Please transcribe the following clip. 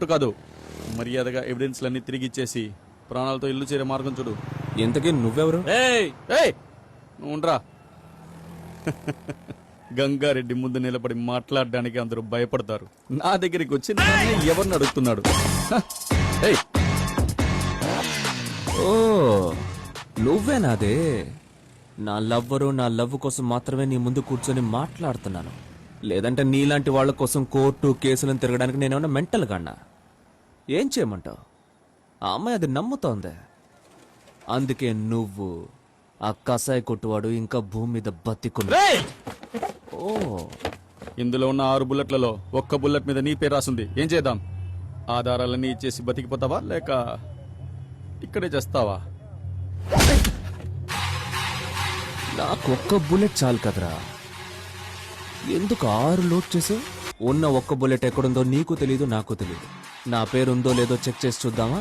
కాదు, మర్యాదగా ఎవిడెన్స్లన్నీ తిరిగి ఇచ్చేసి ప్రాణాలతో ఇల్లు చేరే మార్గం చూడు. ఇంతకీ నువ్వెవరు? ఏయ్ ఏయ్ నువ్వు ఉండరా. గంగారెడ్డి ముందు నిలబడి మాట్లాడడానికి అందరూ భయపడతారు. నా దగ్గరికి వచ్చి నన్నే ఎవరిని అడుగుతున్నాడు? హ, ఏయ్ ఓ నువ్వేనాదే? నా లవ్వరు, నా లవ్ కోసం మాత్రమే నీ ముందు కూర్చొని మాట్లాడుతున్నాను. లేదంటే నీలాంటి వాళ్ళ కోసం కోర్టు కేసులను తిరగడానికి నేనేమన్నా మెంటల్ గాన్నా? ఏం చేయమంటావు? ఆ అమ్మాయి అది నమ్ముతోంది. అందుకే నువ్వు ఆ కసాయి కొట్టువాడు ఇంకా భూమి మీద బతికున్నా. ఏయ్! ఓ ఇందులో ఉన్న 6 బుల్లెట్లలో ఒక్క బుల్లెట్ మీద నీ పేరు రాసుంది. ఏం చేద్దాం? ఆధారాలన్నీ ఇచ్చేసి బతికిపోతావా లేక ఇక్కడే చేస్తావా? నాకొక్క బుల్లెట్ చాలు కదరా. ఎందుకు 6 లోడ్ చేసావు? ఉన్న ఒక్క బుల్లెట్ ఎక్కడుందో నీకు తెలీదు, నాకు తెలీదు. నా పేరుందో లేదో చెక్ చేసి చూద్దామా?